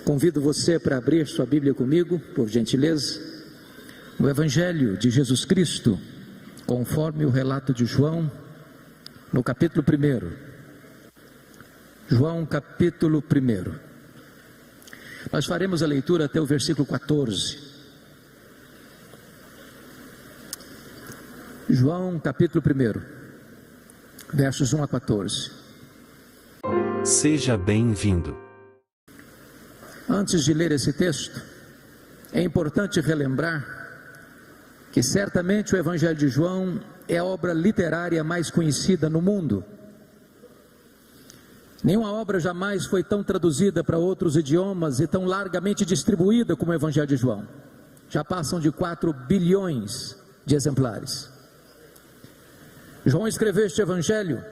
Convido você para abrir sua Bíblia comigo, por gentileza, no Evangelho de Jesus Cristo, conforme o relato de João, no capítulo 1. João, capítulo 1. Nós faremos a leitura até o versículo 14. João, capítulo 1, versos 1 a 14. Seja bem-vindo. Antes de ler esse texto, é importante relembrar que certamente o Evangelho de João é a obra literária mais conhecida no mundo. Nenhuma obra jamais foi tão traduzida para outros idiomas e tão largamente distribuída como o Evangelho de João. Já passam de 4 bilhões de exemplares. João escreveu este Evangelho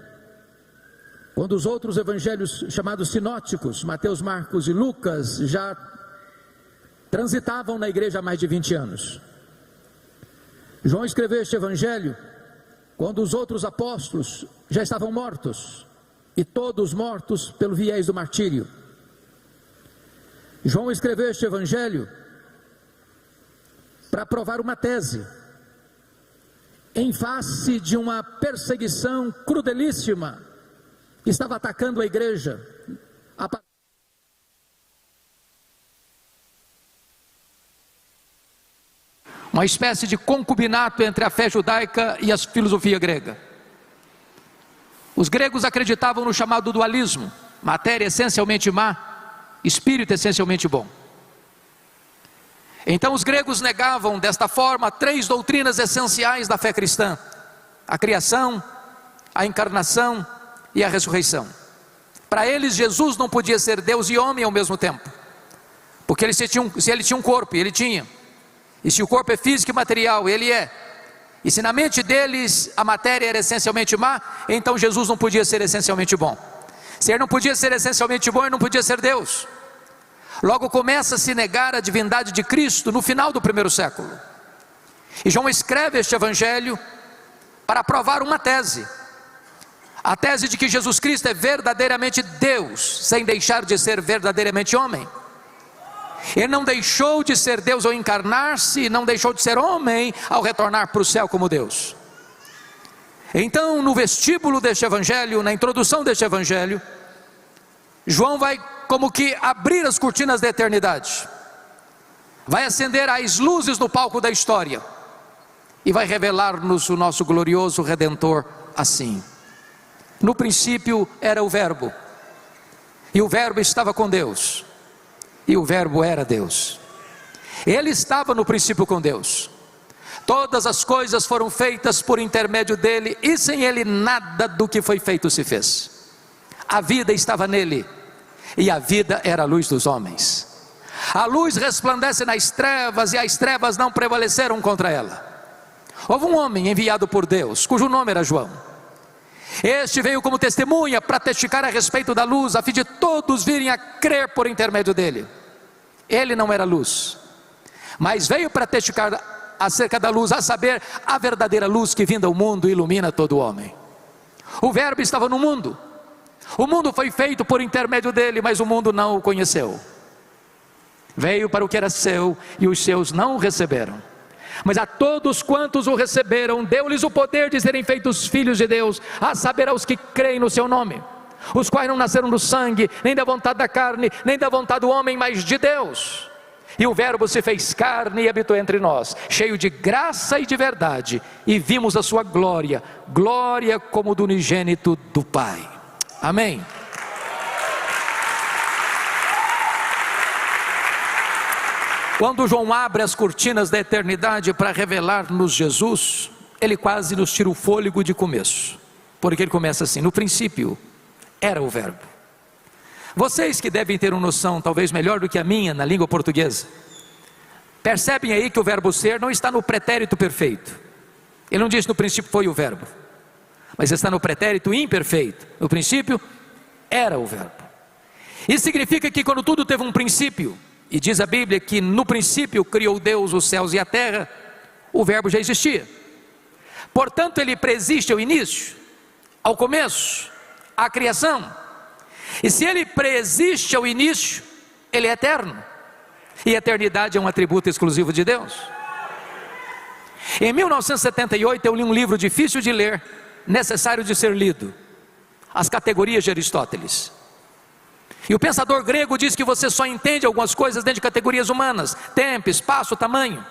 quando os outros evangelhos chamados sinóticos, Mateus, Marcos e Lucas, já transitavam na igreja há mais de 20 anos. João escreveu este Evangelho quando os outros apóstolos já estavam mortos, e todos mortos pelo viés do martírio. João escreveu este Evangelho para provar uma tese, em face de uma perseguição crudelíssima que estava atacando a igreja. Uma espécie de concubinato entre a fé judaica e a filosofia grega. Os gregos acreditavam no chamado dualismo: matéria essencialmente má, espírito essencialmente bom. Então os gregos negavam desta forma 3 doutrinas essenciais da fé cristã: a criação, a encarnação e a ressurreição. Para eles, Jesus não podia ser Deus e homem ao mesmo tempo, porque se ele tinha um corpo, e ele tinha, e se o corpo é físico e material, ele é, e se na mente deles a matéria era essencialmente má, então Jesus não podia ser essencialmente bom. Se ele não podia ser essencialmente bom, ele não podia ser Deus. Logo começa a se negar a divindade de Cristo no final do 1º século. E João escreve este Evangelho para provar uma tese: a tese de que Jesus Cristo é verdadeiramente Deus, sem deixar de ser verdadeiramente homem. Ele não deixou de ser Deus ao encarnar-se, não deixou de ser homem ao retornar para o céu como Deus. Então, no vestíbulo deste Evangelho, na introdução deste Evangelho, João vai como que abrir as cortinas da eternidade, vai acender as luzes no palco da história, e vai revelar-nos o nosso glorioso Redentor assim: no princípio era o Verbo, e o Verbo estava com Deus, e o Verbo era Deus. Ele estava no princípio com Deus. Todas as coisas foram feitas por intermédio dele, e sem ele nada do que foi feito se fez. A vida estava nele, e a vida era a luz dos homens. A luz resplandece nas trevas, e as trevas não prevaleceram contra ela. Houve um homem enviado por Deus, cujo nome era João. Este veio como testemunha para testificar a respeito da luz, a fim de todos virem a crer por intermédio dele. Ele não era luz, mas veio para testificar acerca da luz, a saber, a verdadeira luz que vinda ao mundo ilumina todo homem. O Verbo estava no mundo, o mundo foi feito por intermédio dele, mas o mundo não o conheceu. Veio para o que era seu, e os seus não o receberam. Mas a todos quantos o receberam, deu-lhes o poder de serem feitos filhos de Deus, a saber, aos que creem no seu nome, os quais não nasceram do sangue, nem da vontade da carne, nem da vontade do homem, mas de Deus. E o Verbo se fez carne e habitou entre nós, cheio de graça e de verdade, e vimos a sua glória, glória como do unigênito do Pai. Amém. Quando João abre as cortinas da eternidade para revelar-nos Jesus, ele quase nos tira o fôlego de começo, porque ele começa assim: no princípio era o Verbo. Vocês que devem ter uma noção talvez melhor do que a minha na língua portuguesa, percebem aí que o verbo ser não está no pretérito perfeito. Ele não diz no princípio foi o Verbo, mas está no pretérito imperfeito. No princípio era o Verbo. Isso significa que quando tudo teve um princípio, e diz a Bíblia que no princípio criou Deus os céus e a terra, o Verbo já existia. Portanto, ele preexiste ao início, ao começo, à criação. E se ele preexiste ao início, Ele é eterno. E a eternidade é um atributo exclusivo de Deus. Em 1978 eu li um livro difícil de ler, necessário de ser lido, As Categorias de Aristóteles. E o pensador grego diz que você só entende algumas coisas dentro de categorias humanas: tempo, espaço, tamanho.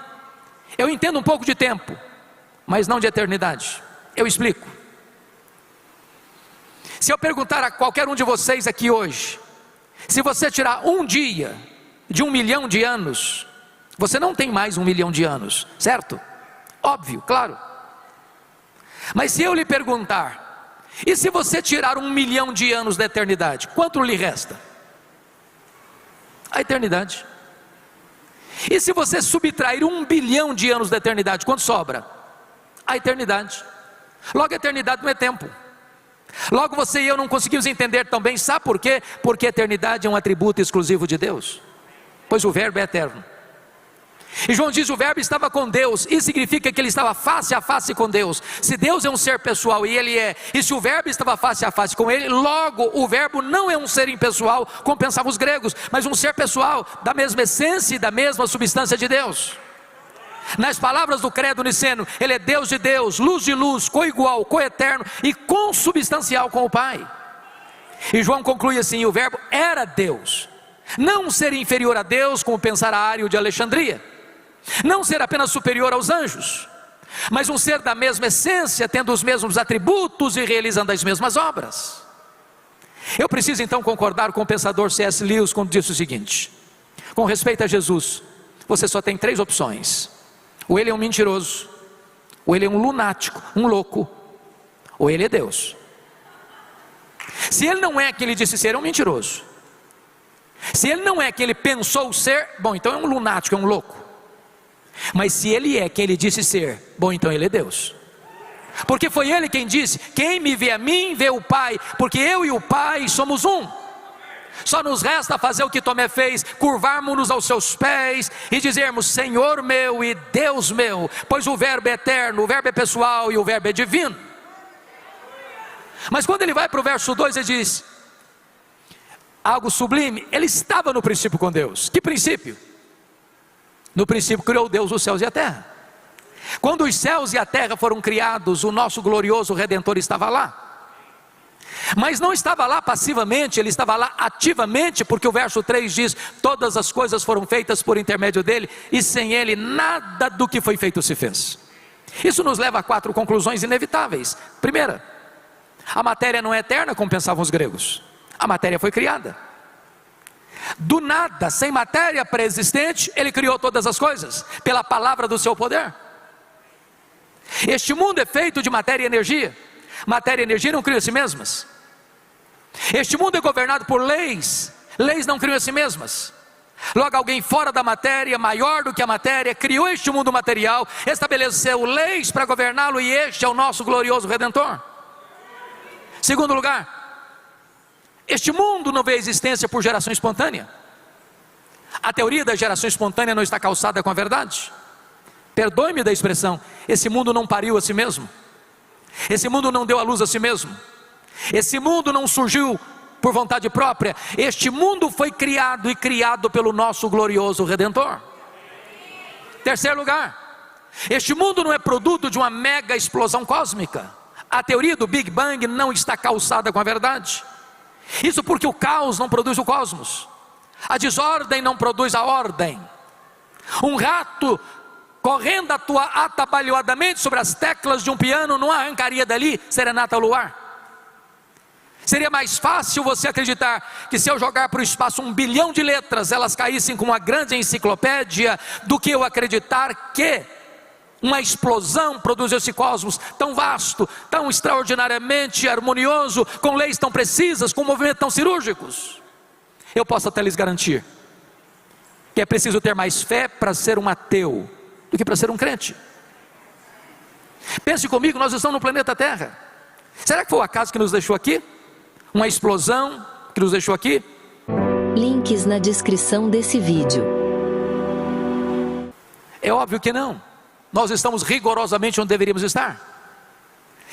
Eu entendo um pouco de tempo, mas não de eternidade. Eu explico. Se eu perguntar a qualquer um de vocês aqui hoje, se você tirar um dia de 1 milhão de anos, você não tem mais 1 milhão de anos, certo? Óbvio, claro. Mas se eu lhe perguntar, e se você tirar 1 milhão de anos da eternidade, quanto lhe resta? A eternidade. E se você subtrair 1 bilhão de anos da eternidade, quanto sobra? A eternidade. Logo, a eternidade não é tempo. Logo, você e eu não conseguimos entender também, sabe por quê? Porque a eternidade é um atributo exclusivo de Deus, pois o verbo é eterno. E João diz: o verbo estava com Deus. Isso significa que ele estava face a face com Deus. Se Deus é um ser pessoal, e ele é, e se o verbo estava face a face com ele, logo o verbo não é um ser impessoal, como pensavam os gregos, mas um ser pessoal, da mesma essência e da mesma substância de Deus. Nas palavras do credo niceno, ele é Deus de Deus, luz de luz, coigual, coeterno e consubstancial com o Pai. E João conclui assim: o verbo era Deus, não um ser inferior a Deus, como pensara Ário de Alexandria, não ser apenas superior aos anjos, mas um ser da mesma essência, tendo os mesmos atributos e realizando as mesmas obras. Eu preciso então concordar com o pensador C.S. Lewis quando disse o seguinte: com respeito a Jesus, você só tem 3 opções: ou ele é um mentiroso, ou ele é um lunático, um louco, ou ele é Deus. Se ele não é quem ele disse ser, é um mentiroso. Se ele não é quem ele pensou ser, bom, então é um lunático, é um louco. Mas se ele é quem ele disse ser, bom, então ele é Deus. Porque foi ele quem disse: quem me vê a mim, vê o Pai, porque eu e o Pai somos um. Só nos resta fazer o que Tomé fez, curvarmos-nos aos seus pés e dizermos: Senhor meu e Deus meu, pois o verbo é eterno, o verbo é pessoal e o verbo é divino. Mas quando ele vai para o verso 2, ele diz algo sublime: ele estava no princípio com Deus. Que princípio? No princípio criou Deus os céus e a terra. Quando os céus e a terra foram criados, o nosso glorioso Redentor estava lá. Mas não estava lá passivamente, ele estava lá ativamente, porque o verso 3 diz: todas as coisas foram feitas por intermédio dele, e sem ele nada do que foi feito se fez. Isso nos leva a 4 conclusões inevitáveis. Primeira, a matéria não é eterna, como pensavam os gregos. A matéria foi criada. Do nada, sem matéria pré-existente, ele criou todas as coisas, pela palavra do seu poder. Este mundo é feito de matéria e energia. Matéria e energia não criam a si mesmas. Este mundo é governado por leis. Leis não criam a si mesmas. Logo, alguém fora da matéria, maior do que a matéria, criou este mundo material, estabeleceu leis para governá-lo, e este é o nosso glorioso Redentor. Segundo lugar, este mundo não veio à existência por geração espontânea. A teoria da geração espontânea não está calçada com a verdade. Perdoe-me da expressão: esse mundo não pariu a si mesmo. Esse mundo não deu à luz a si mesmo. Esse mundo não surgiu por vontade própria. Este mundo foi criado, e criado pelo nosso glorioso Redentor. Terceiro lugar, este mundo não é produto de uma mega explosão cósmica. A teoria do Big Bang não está calçada com a verdade. Isso porque o caos não produz o cosmos, a desordem não produz a ordem. Um rato correndo atabalhoadamente sobre as teclas de um piano não arrancaria dali serenata ao luar. Seria mais fácil você acreditar que se eu jogar para o espaço 1 bilhão de letras, elas caíssem com uma grande enciclopédia, do que eu acreditar que uma explosão produziu esse cosmos tão vasto, tão extraordinariamente harmonioso, com leis tão precisas, com movimentos tão cirúrgicos. Eu posso até lhes garantir que é preciso ter mais fé para ser um ateu do que para ser um crente. Pense comigo, nós estamos no planeta Terra. Será que foi o acaso que nos deixou aqui? Uma explosão que nos deixou aqui? Links na descrição desse vídeo. É óbvio que não. Nós estamos rigorosamente onde deveríamos estar.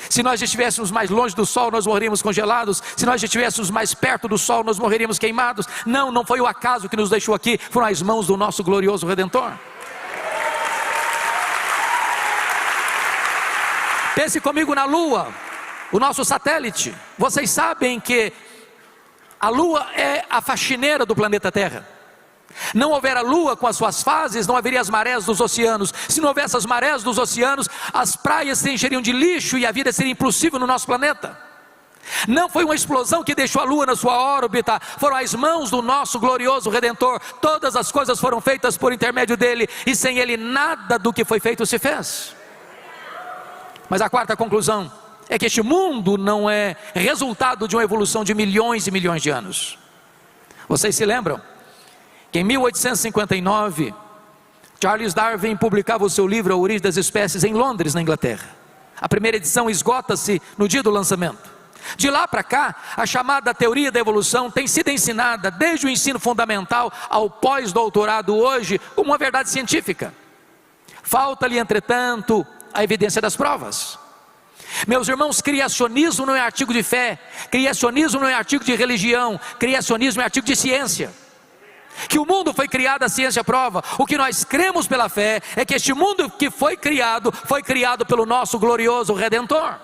Se nós estivéssemos mais longe do sol, nós morreríamos congelados. Se nós estivéssemos mais perto do sol, nós morreríamos queimados. Não, não foi o acaso que nos deixou aqui, foram as mãos do nosso glorioso Redentor. Pense comigo na Lua, o nosso satélite. Vocês sabem que a Lua é a faxineira do planeta Terra. Não houver a Lua com as suas fases, não haveria as marés dos oceanos. Se não houvesse as marés dos oceanos, as praias se encheriam de lixo e a vida seria impossível no nosso planeta. Não foi uma explosão que deixou a Lua na sua órbita, foram as mãos do nosso glorioso Redentor. Todas as coisas foram feitas por intermédio dele, e sem ele nada do que foi feito se fez. Mas a quarta conclusão é que este mundo não é resultado de uma evolução de milhões e milhões de anos. Vocês se lembram que em 1859, Charles Darwin publicava o seu livro A Origem das Espécies em Londres, na Inglaterra. A primeira edição esgota-se no dia do lançamento. De lá para cá, a chamada teoria da evolução tem sido ensinada desde o ensino fundamental ao pós-doutorado hoje como uma verdade científica. Falta-lhe, entretanto, a evidência das provas. Meus irmãos, criacionismo não é artigo de fé, criacionismo não é artigo de religião, criacionismo é artigo de ciência. Que o mundo foi criado, a ciência prova. O que nós cremos pela fé é que este mundo que foi criado pelo nosso glorioso Redentor.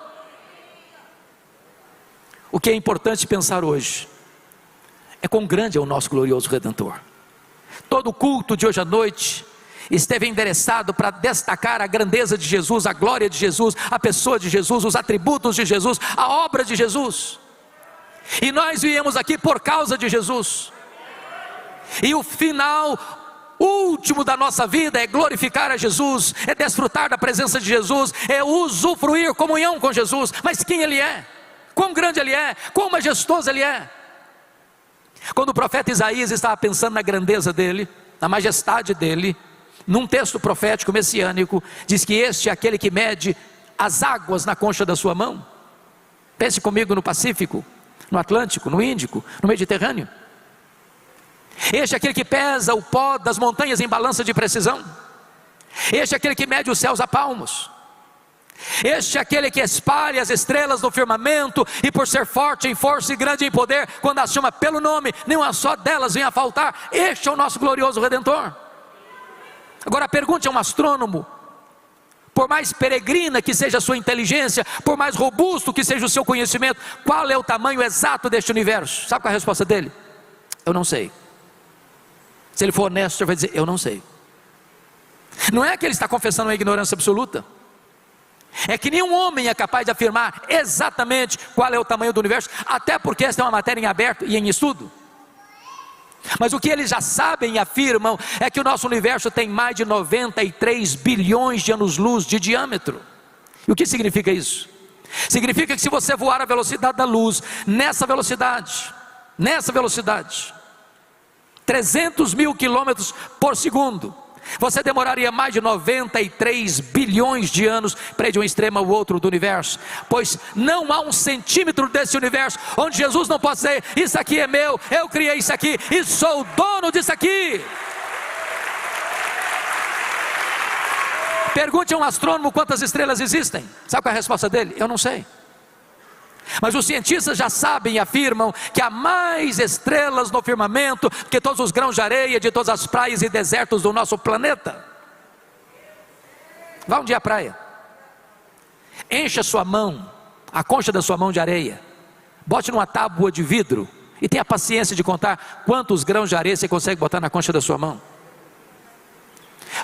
O que é importante pensar hoje é quão grande é o nosso glorioso Redentor. Todo o culto de hoje à noite esteve endereçado para destacar a grandeza de Jesus, a glória de Jesus, a pessoa de Jesus, os atributos de Jesus, a obra de Jesus. E nós viemos aqui por causa de Jesus. E o final último da nossa vida é glorificar a Jesus, é desfrutar da presença de Jesus, é usufruir comunhão com Jesus. Mas quem Ele é? Quão grande Ele é? Quão majestoso Ele é? Quando o profeta Isaías estava pensando na grandeza dEle, na majestade dEle, num texto profético messiânico, diz que este é aquele que mede as águas na concha da sua mão. Pense comigo no Pacífico, no Atlântico, no Índico, no Mediterrâneo. Este é aquele que pesa o pó das montanhas em balança de precisão. Este é aquele que mede os céus a palmos. Este é aquele que espalha as estrelas no firmamento, e por ser forte em força e grande em poder, quando as chama pelo nome, nenhuma só delas vem a faltar. Este é o nosso glorioso Redentor. Agora pergunte a um astrônomo, por mais peregrina que seja a sua inteligência, por mais robusto que seja o seu conhecimento, qual é o tamanho exato deste universo? Sabe qual é a resposta dele? Eu não sei. Se ele for honesto, ele vai dizer, eu não sei. Não é que ele está confessando uma ignorância absoluta, é que nenhum homem é capaz de afirmar exatamente qual é o tamanho do universo, até porque esta é uma matéria em aberto e em estudo. Mas o que eles já sabem e afirmam é que o nosso universo tem mais de 93 bilhões de anos-luz de diâmetro. E o que significa isso? Significa que se você voar a velocidade da luz, nessa velocidade, 300 mil quilômetros por segundo, você demoraria mais de 93 bilhões de anos para ir de um extremo ao outro do universo. Pois não há um centímetro desse universo onde Jesus não possa dizer, isso aqui é meu, eu criei isso aqui e sou o dono disso aqui. Pergunte a um astrônomo quantas estrelas existem. Sabe qual é a resposta dele? Eu não sei. Mas os cientistas já sabem e afirmam que há mais estrelas no firmamento que todos os grãos de areia de todas as praias e desertos do nosso planeta. Vá um dia à praia, encha sua mão, a concha da sua mão de areia, bote numa tábua de vidro e tenha paciência de contar quantos grãos de areia você consegue botar na concha da sua mão.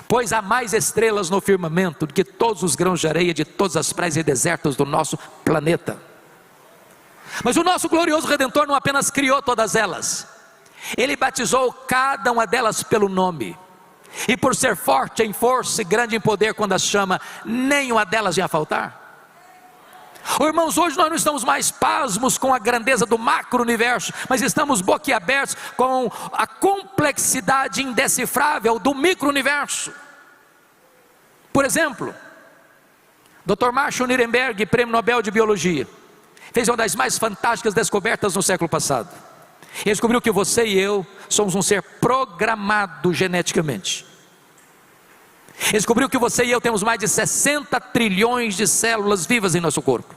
Pois há mais estrelas no firmamento do que todos os grãos de areia de todas as praias e desertos do nosso planeta. Mas o nosso glorioso Redentor não apenas criou todas elas, Ele batizou cada uma delas pelo nome. E por ser forte em força e grande em poder, quando as chama, nenhuma delas ia faltar. Irmãos, hoje nós não estamos mais pasmos com a grandeza do macro-universo, mas estamos boquiabertos com a complexidade indecifrável do micro-universo. Por exemplo, Dr. Marshall Nirenberg, Prêmio Nobel de Biologia, fez uma das mais fantásticas descobertas no século passado. Ele descobriu que você e eu somos um ser programado geneticamente. Ele descobriu que você e eu temos mais de 60 trilhões de células vivas em nosso corpo.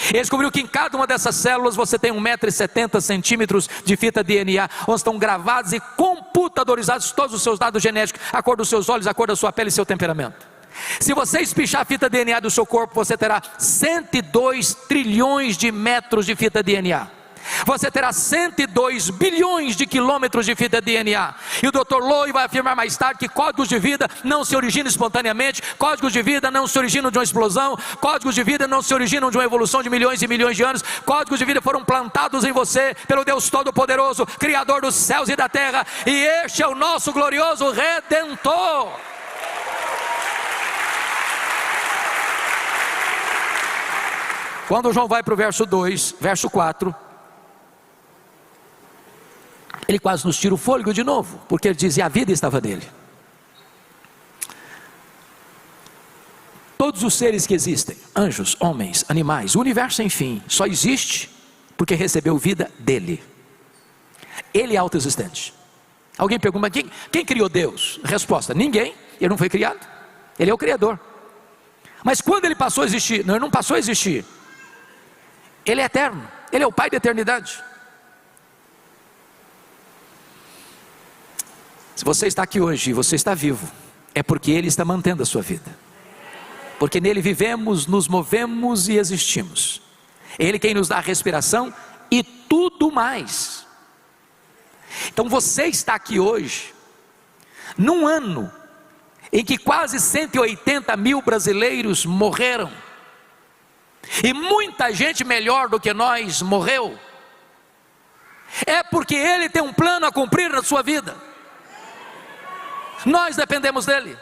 Ele descobriu que em cada uma dessas células você tem 1,70 m de fita DNA, onde estão gravados e computadorizados todos os seus dados genéticos, a cor dos seus olhos, a cor da sua pele e seu temperamento. Se você espichar a fita DNA do seu corpo, você terá 102 trilhões de metros de fita DNA. Você terá 102 bilhões de quilômetros de fita DNA. E o Dr. Lowe vai afirmar mais tarde que códigos de vida não se originam espontaneamente, códigos de vida não se originam de uma explosão, códigos de vida não se originam de uma evolução de milhões e milhões de anos. Códigos de vida foram plantados em você pelo Deus Todo-Poderoso, Criador dos céus e da terra. E este é o nosso glorioso Redentor. Quando João vai para o verso 2, verso 4, ele quase nos tira o fôlego de novo, porque ele diz: e a vida estava nele. Todos os seres que existem, anjos, homens, animais, o universo sem fim, só existe porque recebeu vida dele. Ele é autoexistente. Alguém pergunta: quem criou Deus? Resposta: ninguém, ele não foi criado, ele é o Criador. Mas quando ele passou a existir? Não, ele não passou a existir. Ele é eterno, ele é o Pai da eternidade. Se você está aqui hoje e você está vivo, é porque Ele está mantendo a sua vida, porque nele vivemos, nos movemos e existimos. Ele quem nos dá a respiração e tudo mais. Então você está aqui hoje, num ano em que quase 180 mil brasileiros morreram, e muita gente melhor do que nós morreu. É porque Ele tem um plano a cumprir na sua vida. Nós dependemos dele.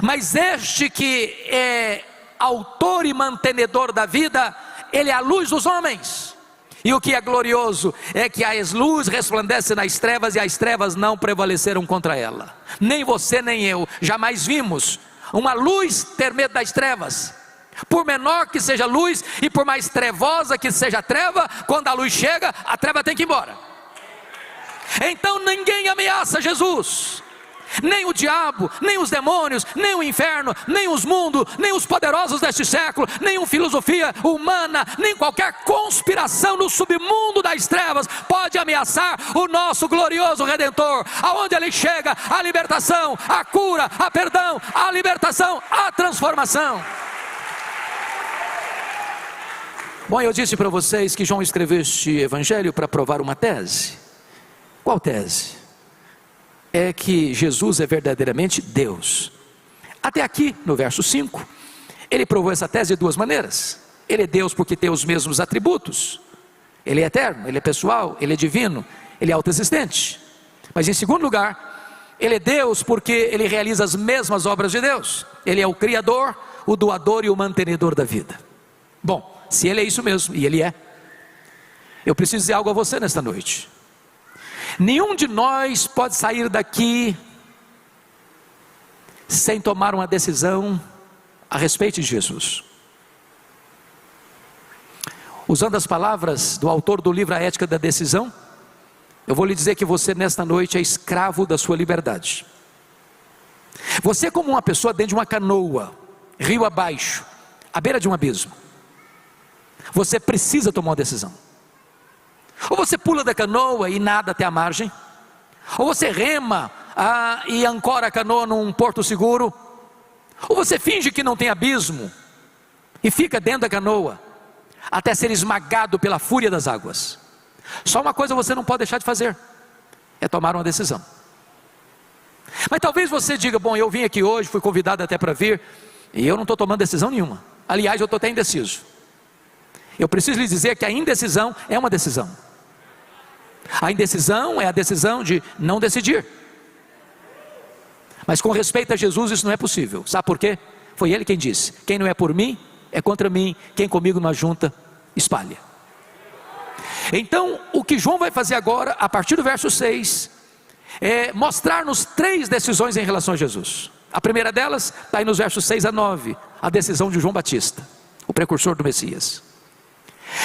Mas este que é autor e mantenedor da vida, Ele é a luz dos homens. E o que é glorioso é que a luz resplandece nas trevas, e as trevas não prevaleceram contra ela. Nem você nem eu jamais vimos uma luz ter medo das trevas. Por menor que seja a luz e por mais trevosa que seja a treva, quando a luz chega, a treva tem que ir embora. Então ninguém ameaça Jesus, nem o diabo, nem os demônios, nem o inferno, nem os mundos, nem os poderosos deste século, nem uma filosofia humana, nem qualquer conspiração no submundo das trevas pode ameaçar o nosso glorioso Redentor. Aonde Ele chega, a libertação, a cura, a perdão, a libertação, a transformação. Bom, eu disse para vocês que João escreveu este evangelho para provar uma tese. Qual tese? É que Jesus é verdadeiramente Deus. Até aqui, no verso 5, ele provou essa tese de duas maneiras. Ele é Deus porque tem os mesmos atributos. Ele é eterno, Ele é pessoal, Ele é divino, Ele é autoexistente. Mas em segundo lugar, Ele é Deus porque Ele realiza as mesmas obras de Deus. Ele é o Criador, o doador e o mantenedor da vida. Bom, se Ele é isso mesmo, e Ele é, eu preciso dizer algo a você nesta noite. Nenhum de nós pode sair daqui sem tomar uma decisão a respeito de Jesus. Usando as palavras do autor do livro A Ética da Decisão, eu vou lhe dizer que você nesta noite é escravo da sua liberdade. Você é como uma pessoa dentro de uma canoa, rio abaixo, à beira de um abismo. Você precisa tomar uma decisão. Ou você pula da canoa e nada até a margem, ou você rema e ancora a canoa num porto seguro, ou você finge que não tem abismo e fica dentro da canoa até ser esmagado pela fúria das águas. Só uma coisa você não pode deixar de fazer: é tomar uma decisão. Mas talvez você diga: bom, eu vim aqui hoje, fui convidado até para vir, e eu não estou tomando decisão nenhuma. Aliás, eu estou até indeciso. Eu preciso lhe dizer que a indecisão é uma decisão. A indecisão é a decisão de não decidir. Mas com respeito a Jesus isso não é possível. Sabe por quê? Foi Ele quem disse: quem não é por mim, é contra mim. Quem comigo não ajunta, espalha. Então o que João vai fazer agora, a partir do verso 6, é mostrar-nos três decisões em relação a Jesus. A primeira delas está aí nos versos 6 a 9, a decisão de João Batista, o precursor do Messias.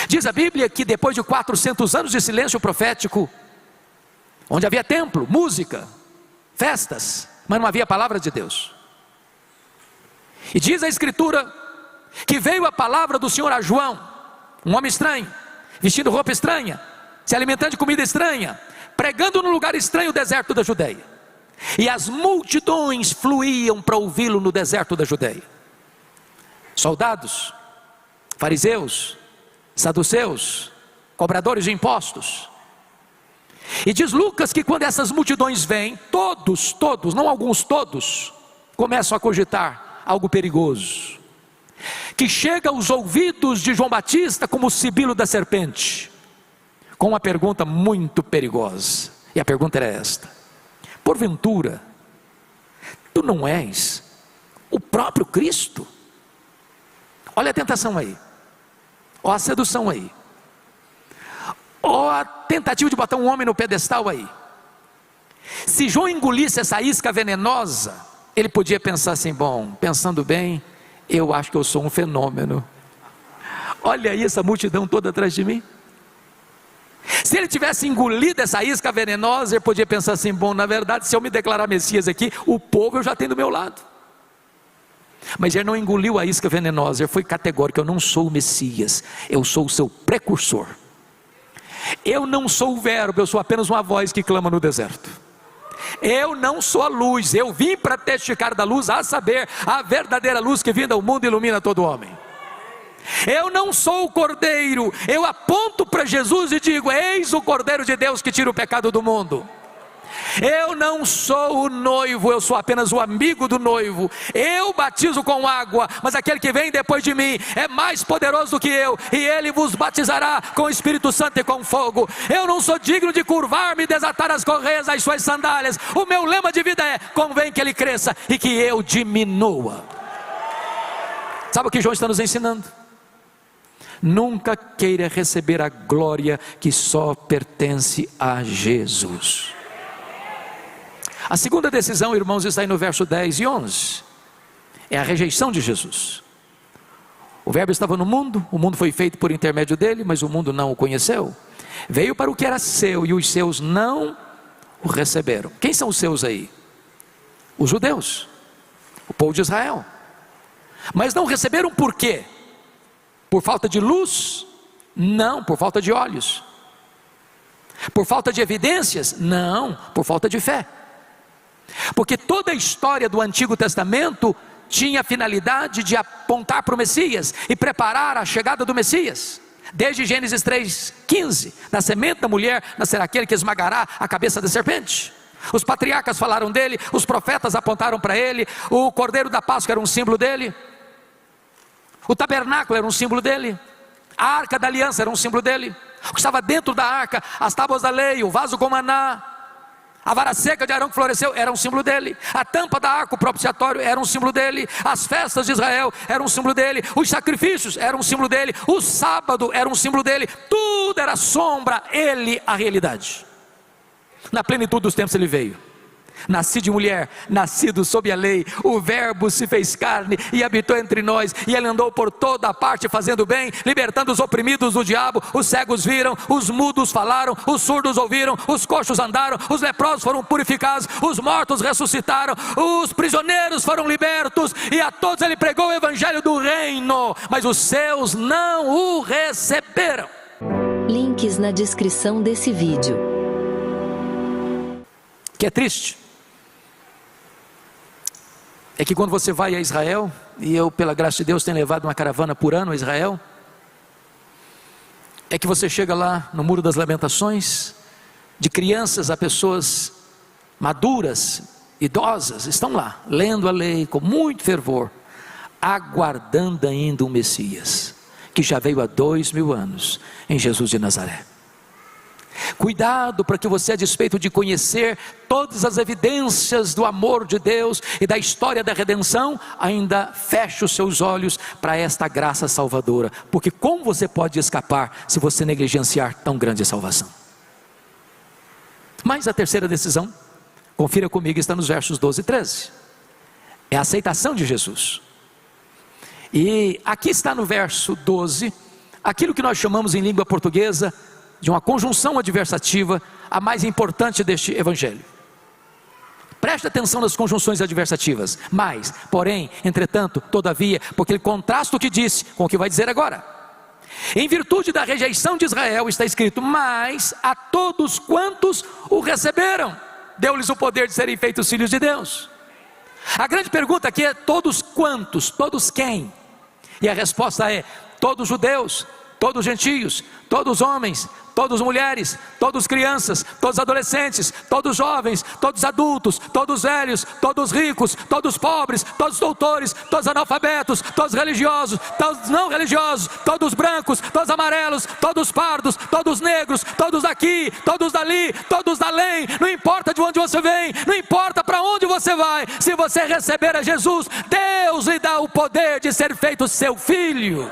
Diz a Bíblia que depois de 400 anos de silêncio profético, onde havia templo, música, festas, mas não havia palavra de Deus, e diz a Escritura que veio a palavra do Senhor a João, um homem estranho, vestindo roupa estranha, se alimentando de comida estranha, pregando num lugar estranho, o deserto da Judeia. E as multidões fluíam para ouvi-lo no deserto da Judeia. Soldados, fariseus, saduceus, cobradores de impostos. E diz Lucas que quando essas multidões vêm, todos, não alguns, todos, começam a cogitar algo perigoso, que chega aos ouvidos de João Batista como o sibilo da serpente, com uma pergunta muito perigosa. E a pergunta era esta: porventura, tu não és o próprio Cristo? Olha a tentação aí, olha a sedução aí, olha a tentativa de botar um homem no pedestal aí. Se João engolisse essa isca venenosa, ele podia pensar assim: bom, pensando bem, eu acho que eu sou um fenômeno. Olha aí essa multidão toda atrás de mim. Se ele tivesse engolido essa isca venenosa, ele podia pensar assim: bom, na verdade, se eu me declarar Messias aqui, o povo eu já tenho do meu lado. Mas ele não engoliu a isca venenosa, ele foi categórico: eu não sou o Messias, eu sou o seu precursor. Eu não sou o verbo, eu sou apenas uma voz que clama no deserto. Eu não sou a luz, eu vim para testificar da luz, a saber, a verdadeira luz que vinda ao mundo ilumina todo homem. Eu não sou o cordeiro, eu aponto para Jesus e digo: eis o cordeiro de Deus que tira o pecado do mundo. Eu não sou o noivo, eu sou apenas o amigo do noivo. Eu batizo com água, mas aquele que vem depois de mim é mais poderoso do que eu, e ele vos batizará com o Espírito Santo e com fogo. Eu não sou digno de curvar-me e desatar as correias das suas sandálias. O meu lema de vida é: convém que ele cresça e que eu diminua. Sabe o que João está nos ensinando? Nunca queira receber a glória que só pertence a Jesus. A segunda decisão, irmãos, está aí no verso 10 e 11. É a rejeição de Jesus. O verbo estava no mundo, o mundo foi feito por intermédio dele, mas o mundo não o conheceu. Veio para o que era seu e os seus não o receberam. Quem são os seus aí? Os judeus, o povo de Israel. Mas não receberam por quê? Por falta de luz? Não, por falta de olhos. Por falta de evidências? Não, por falta de fé. Porque toda a história do Antigo Testamento tinha a finalidade de apontar para o Messias e preparar a chegada do Messias. Desde Gênesis 3:15, na semente da mulher nascerá aquele que esmagará a cabeça da serpente. Os patriarcas falaram dele, os profetas apontaram para ele, o cordeiro da Páscoa era um símbolo dele, o tabernáculo era um símbolo dele, a arca da aliança era um símbolo dele, o que estava dentro da arca, as tábuas da lei, o vaso com maná, a vara seca de Arão que floresceu, era um símbolo dele. A tampa da arca, o propiciatório, era um símbolo dele. As festas de Israel eram um símbolo dele. Os sacrifícios eram um símbolo dele. O sábado era um símbolo dele. Tudo era sombra, ele a realidade. Na plenitude dos tempos ele veio. Nasci de mulher, nascido sob a lei, o verbo se fez carne e habitou entre nós, e ele andou por toda a parte fazendo bem, libertando os oprimidos do diabo. Os cegos viram, os mudos falaram, os surdos ouviram, os coxos andaram, os leprosos foram purificados, os mortos ressuscitaram, os prisioneiros foram libertos, e a todos ele pregou o evangelho do reino, mas os seus não o receberam. Links na descrição desse vídeo. Que é triste é que quando você vai a Israel, e eu pela graça de Deus tenho levado uma caravana por ano a Israel, é que você chega lá no Muro das Lamentações, de crianças a pessoas maduras, idosas, estão lá, lendo a lei com muito fervor, aguardando ainda um Messias, que já veio há 2000 anos, em Jesus de Nazaré. Cuidado para que você, a despeito de conhecer todas as evidências do amor de Deus e da história da redenção, ainda feche os seus olhos para esta graça salvadora, porque como você pode escapar se você negligenciar tão grande salvação? Mas a terceira decisão, confira comigo, está nos versos 12 e 13, é a aceitação de Jesus. E aqui está no verso 12, aquilo que nós chamamos em língua portuguesa de uma conjunção adversativa, a mais importante deste evangelho. preste atenção nas conjunções adversativas. Mas, porém, entretanto, todavia, porque ele contrasta o que disse com o que vai dizer agora. Em virtude da rejeição de Israel, está escrito: mas a todos quantos o receberam, deu-lhes o poder de serem feitos filhos de Deus. A grande pergunta aqui é: todos quantos? Todos quem? E a resposta é: todos judeus, todos gentios, todos homens, todas mulheres, todos crianças, todos adolescentes, todos jovens, todos adultos, todos velhos, todos ricos, todos pobres, todos doutores, todos analfabetos, todos religiosos, todos não religiosos, todos brancos, todos amarelos, todos pardos, todos negros, todos daqui, todos dali, todos da além. Não importa de onde você vem, não importa para onde você vai, se você receber a Jesus, Deus lhe dá o poder de ser feito seu filho.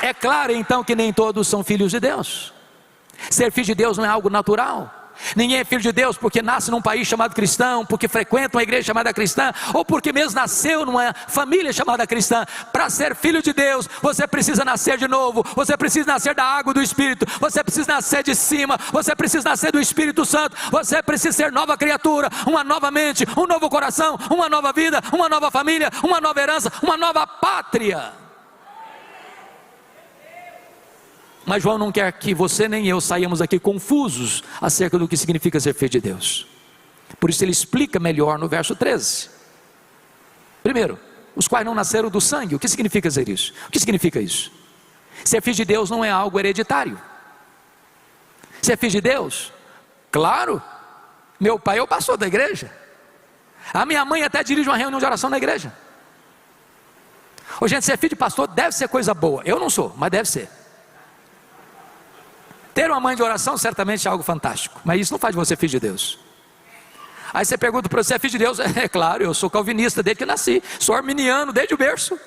É claro então que nem todos são filhos de Deus. Ser filho de Deus não é algo natural. Ninguém é filho de Deus porque nasce num país chamado cristão, porque frequenta uma igreja chamada cristã, ou porque mesmo nasceu numa família chamada cristã. Para ser filho de Deus, você precisa nascer de novo, você precisa nascer da água do Espírito, você precisa nascer de cima, você precisa nascer do Espírito Santo, você precisa ser nova criatura, uma nova mente, um novo coração, uma nova vida, uma nova família, uma nova herança, uma nova pátria. Mas João não quer que você nem eu saiamos aqui confusos acerca do que significa ser filho de Deus. Por isso ele explica melhor no verso 13. Primeiro, os quais não nasceram do sangue. O que significa dizer isso? O que significa isso? Ser filho de Deus não é algo hereditário. Ser filho de Deus, claro, meu pai é o pastor da igreja. A minha mãe até dirige uma reunião de oração na igreja. Ô, gente, ser filho de pastor deve ser coisa boa. Eu não sou, mas deve ser. Ter uma mãe de oração certamente é algo fantástico, mas isso não faz de você filho de Deus. Aí você pergunta para você: é filho de Deus? É claro, eu sou calvinista desde que nasci, sou arminiano desde o berço.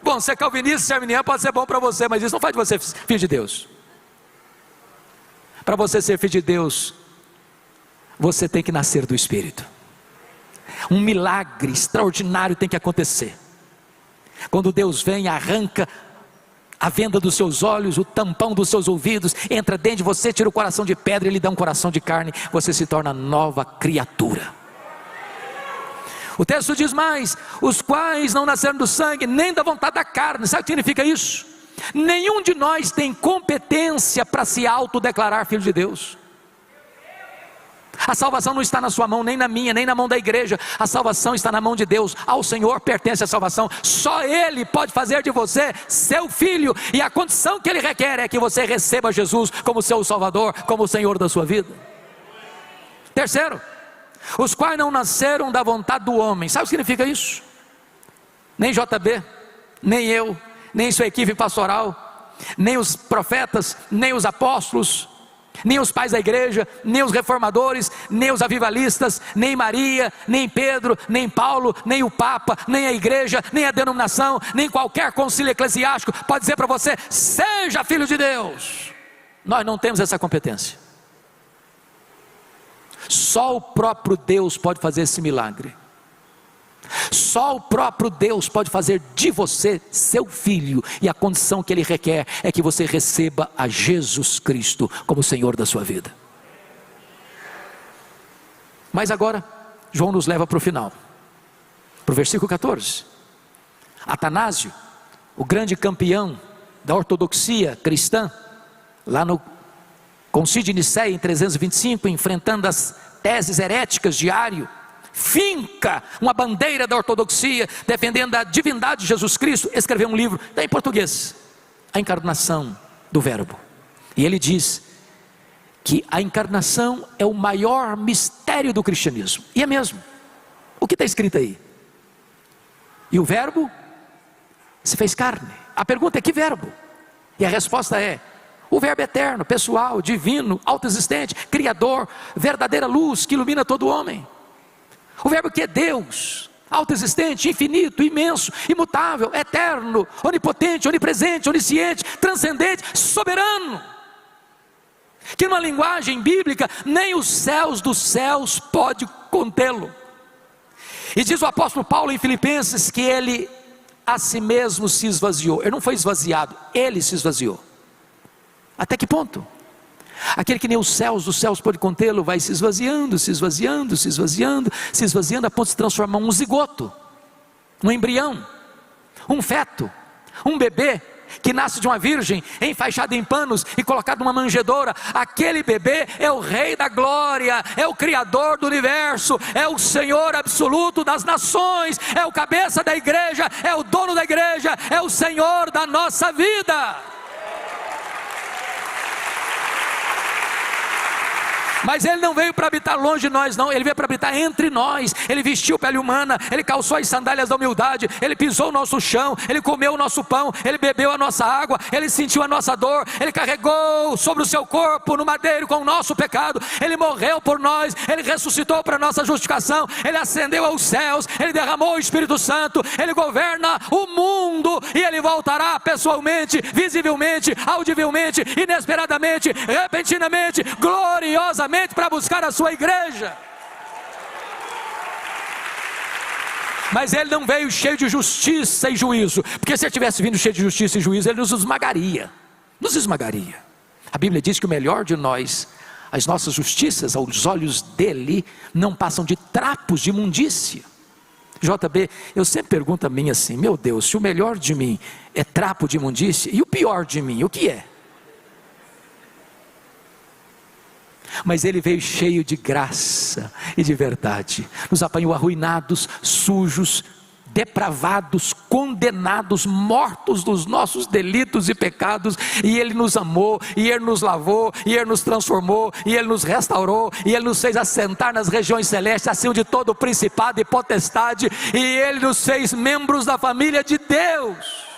Bom, ser calvinista, ser arminiano pode ser bom para você, mas isso não faz de você filho de Deus. Para você ser filho de Deus, você tem que nascer do Espírito. Um milagre extraordinário tem que acontecer. Quando Deus vem e arranca a venda dos seus olhos, o tampão dos seus ouvidos, entra dentro de você, tira o coração de pedra e lhe dá um coração de carne, você se torna nova criatura. O texto diz mais: os quais não nasceram do sangue, nem da vontade da carne. Sabe o que significa isso? Nenhum de nós tem competência para se autodeclarar filho de Deus. A salvação não está na sua mão, nem na minha, nem na mão da igreja. A salvação está na mão de Deus. Ao Senhor pertence a salvação. Só Ele pode fazer de você seu filho. E a condição que Ele requer é que você receba Jesus como seu Salvador, como o Senhor da sua vida. Terceiro, os quais não nasceram da vontade do homem. Sabe o que significa isso? Nem JB, nem eu, nem sua equipe pastoral, nem os profetas, nem os apóstolos, nem os pais da igreja, nem os reformadores, nem os avivalistas, nem Maria, nem Pedro, nem Paulo, nem o Papa, nem a igreja, nem a denominação, nem qualquer concílio eclesiástico pode dizer para você: seja filho de Deus. Nós não temos essa competência. Só o próprio Deus pode fazer esse milagre. Só o próprio Deus pode fazer de você seu filho, e a condição que Ele requer é que você receba a Jesus Cristo como Senhor da sua vida. Mas agora João nos leva para o final, para o versículo 14. Atanásio, o grande campeão da ortodoxia cristã, lá no Concílio de Nicéia em 325, enfrentando as teses heréticas de Ario, finca uma bandeira da ortodoxia, defendendo a divindade de Jesus Cristo, escreveu um livro, está em português, A Encarnação do Verbo. E ele diz que a encarnação é o maior mistério do cristianismo. E é mesmo. O que está escrito aí? E o verbo se fez carne. A pergunta é: que verbo? E a resposta é: o verbo eterno, pessoal, divino, autoexistente, criador, verdadeira luz que ilumina todo homem. O verbo que é Deus, autoexistente, infinito, imenso, imutável, eterno, onipotente, onipresente, onisciente, transcendente, soberano. Que numa linguagem bíblica, nem os céus dos céus pode contê-lo. E diz o apóstolo Paulo em Filipenses que ele a si mesmo se esvaziou. Ele não foi esvaziado, ele se esvaziou. Até que ponto? Aquele que nem os céus pode contê-lo, vai se esvaziando, se esvaziando, se esvaziando, se esvaziando, a ponto de se transformar em um zigoto, um embrião, um feto, um bebê, que nasce de uma virgem, enfaixado em panos e colocado numa manjedoura. Aquele bebê é o Rei da glória, é o Criador do universo, é o Senhor absoluto das nações, é o cabeça da igreja, é o dono da igreja, é o Senhor da nossa vida. Mas ele não veio para habitar longe de nós não, ele veio para habitar entre nós. Ele vestiu pele humana, ele calçou as sandálias da humildade, ele pisou o nosso chão, ele comeu o nosso pão, ele bebeu a nossa água, ele sentiu a nossa dor, ele carregou sobre o seu corpo no madeiro com o nosso pecado, ele morreu por nós, ele ressuscitou para a nossa justificação, ele ascendeu aos céus, ele derramou o Espírito Santo, ele governa o mundo e ele voltará pessoalmente, visivelmente, audivelmente, inesperadamente, repentinamente, gloriosamente, para buscar a sua igreja. Mas ele não veio cheio de justiça e juízo, porque se ele tivesse vindo cheio de justiça e juízo, ele nos esmagaria. A Bíblia diz que o melhor de nós, as nossas justiças aos olhos dele, não passam de trapos de imundícia. JB, eu sempre pergunto a mim assim: meu Deus, se o melhor de mim é trapo de imundícia, e o pior de mim, o que é? Mas ele veio cheio de graça e de verdade, nos apanhou arruinados, sujos, depravados, condenados, mortos dos nossos delitos e pecados, e ele nos amou, e ele nos lavou, e ele nos transformou, e ele nos restaurou, e ele nos fez assentar nas regiões celestes, acima de todo principado e potestade, e ele nos fez membros da família de Deus.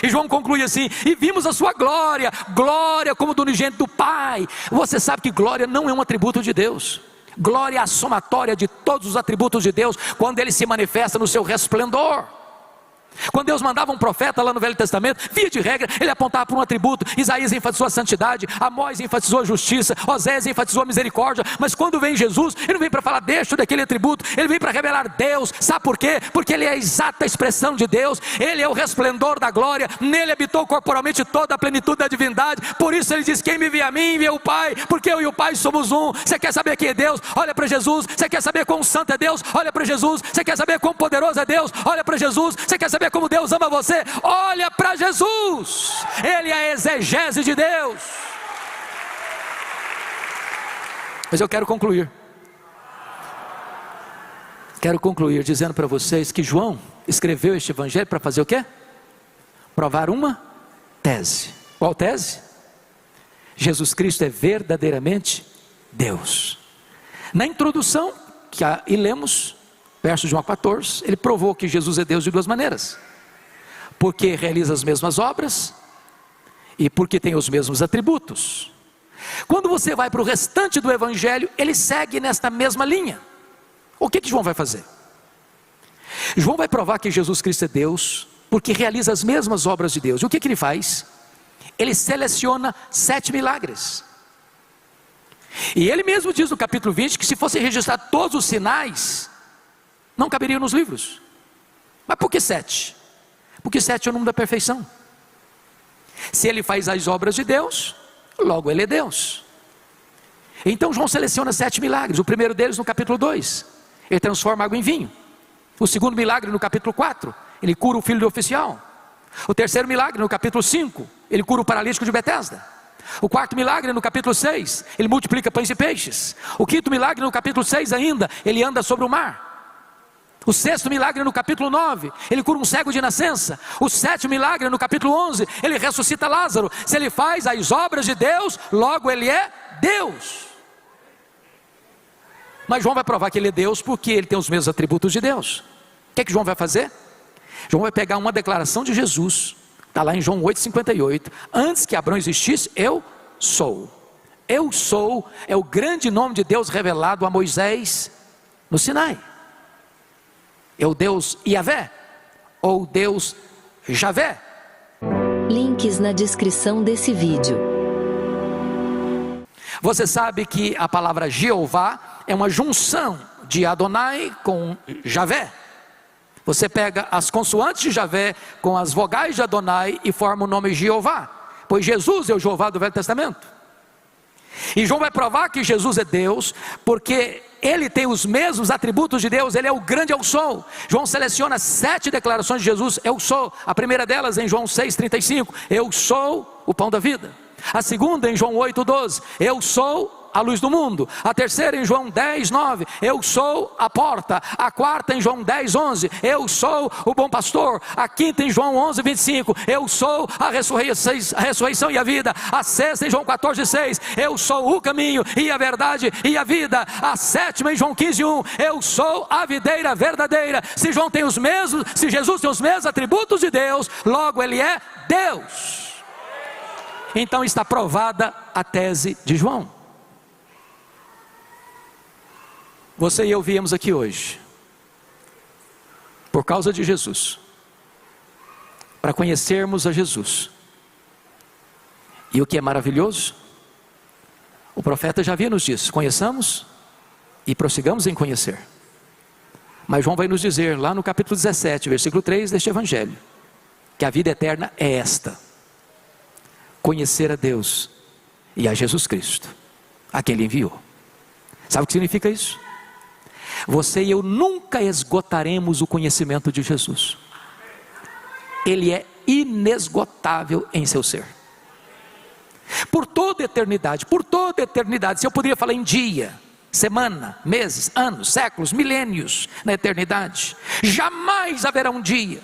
E João conclui assim: e vimos a sua glória, glória como do unigênito do Pai. Você sabe que glória não é um atributo de Deus. Glória é a somatória de todos os atributos de Deus, quando ele se manifesta no seu resplendor. Quando Deus mandava um profeta lá no Velho Testamento, via de regra, ele apontava para um atributo. Isaías enfatizou a santidade, Amós enfatizou a justiça, Osés enfatizou a misericórdia. Mas quando vem Jesus, ele não vem para falar deste daquele atributo, ele vem para revelar Deus. Sabe por quê? Porque ele é a exata expressão de Deus, ele é o resplendor da glória, nele habitou corporalmente toda a plenitude da divindade. Por isso ele diz: quem me vê a mim, vê o Pai, porque eu e o Pai somos um. Você quer saber quem é Deus? Olha para Jesus. Você quer saber quão santo é Deus? Olha para Jesus. Você quer saber quão poderoso é Deus? Olha para Jesus. Você quer saber como Deus ama você? Olha para Jesus. Ele é a exegese de Deus. Mas eu quero concluir dizendo para vocês que João escreveu este evangelho para fazer o quê? Provar uma tese. Qual tese? Jesus Cristo é verdadeiramente Deus. Na introdução e lemos versos de 1 a 14, ele provou que Jesus é Deus de duas maneiras: porque realiza as mesmas obras e porque tem os mesmos atributos. Quando você vai para o restante do evangelho, ele segue nesta mesma linha. O que João vai fazer? João vai provar que Jesus Cristo é Deus, porque realiza as mesmas obras de Deus. E o que ele faz? Ele seleciona 7 milagres. E ele mesmo diz no capítulo 20 que se fosse registrar todos os sinais, não caberiam nos livros. Mas por que 7? Porque 7 é o número da perfeição. Se ele faz as obras de Deus, logo ele é Deus. Então João seleciona 7 milagres. O primeiro deles no capítulo 2, ele transforma água em vinho. O segundo milagre no capítulo 4, ele cura o filho do oficial. O terceiro milagre no capítulo 5, ele cura o paralítico de Betesda. O quarto milagre no capítulo 6, ele multiplica pães e peixes. O quinto milagre no capítulo 6 ainda, ele anda sobre o mar. O sexto milagre no capítulo 9, ele cura um cego de nascença. O sétimo milagre no capítulo 11, ele ressuscita Lázaro. Se ele faz as obras de Deus, logo ele é Deus. Mas João vai provar que ele é Deus porque ele tem os mesmos atributos de Deus. O que João vai fazer? João vai pegar uma declaração de Jesus, está lá em João 8,58. Antes que Abraão existisse, eu sou. Eu sou é o grande nome de Deus revelado a Moisés no Sinai. É o Deus Iavé, ou Deus Javé. Links na descrição desse vídeo. Você sabe que a palavra Jeová é uma junção de Adonai com Javé. Você pega as consoantes de Javé com as vogais de Adonai e forma o nome Jeová. pois Jesus é o Jeová do Velho Testamento. E João vai provar que Jesus é Deus, porque ele tem os mesmos atributos de Deus. Ele é o grande eu sou. João seleciona 7 declarações de Jesus: eu sou. A primeira delas em João 6,35, eu sou o pão da vida. A segunda em João 8,12, eu sou a luz do mundo. A terceira em João 10,9, eu sou a porta. A quarta em João 10,11, eu sou o bom pastor. A quinta em João 11,25, eu sou a ressurreição e a vida. A sexta em João 14,6, eu sou o caminho e a verdade e a vida. A sétima em João 15,1, eu sou a videira verdadeira. Se Jesus tem os mesmos atributos de Deus, logo ele é Deus. Então está provada a tese de João. Você e eu viemos aqui hoje por causa de Jesus, para conhecermos a Jesus. E o que é maravilhoso, o profeta já havia nos dito: conheçamos e prossigamos em conhecer. Mas João vai nos dizer lá no capítulo 17, versículo 3 deste evangelho, que a vida eterna é esta: conhecer a Deus e a Jesus Cristo, a quem ele enviou. Sabe o que significa isso? Você e eu nunca esgotaremos o conhecimento de Jesus. Ele é inesgotável em seu ser. Por toda eternidade, se eu poderia falar em dia, semana, meses, anos, séculos, milênios na eternidade, jamais haverá um dia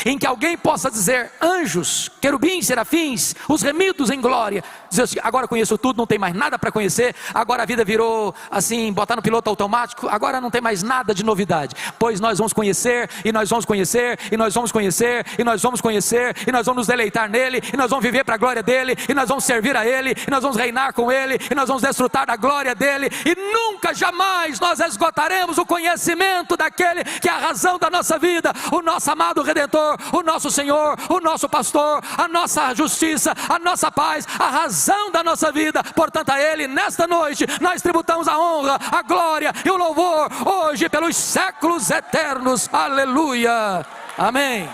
em que alguém possa dizer: anjos, querubins, serafins, os remidos em glória, dizer assim: agora conheço tudo, não tem mais nada para conhecer, agora a vida virou assim, botar no piloto automático, agora não tem mais nada de novidade. Pois nós vamos conhecer, e nós vamos conhecer, e nós vamos conhecer, e nós vamos conhecer, e nós vamos nos deleitar nele, e nós vamos viver para a glória dele, e nós vamos servir a ele, e nós vamos reinar com ele, e nós vamos desfrutar da glória dele, e nunca jamais nós esgotaremos o conhecimento daquele que é a razão da nossa vida, o nosso amado Redentor, o nosso Senhor, o nosso pastor, a nossa justiça, a nossa paz, a razão da nossa vida. Portanto, a ele nesta noite nós tributamos a honra, a glória e o louvor hoje pelos séculos eternos. Aleluia, amém.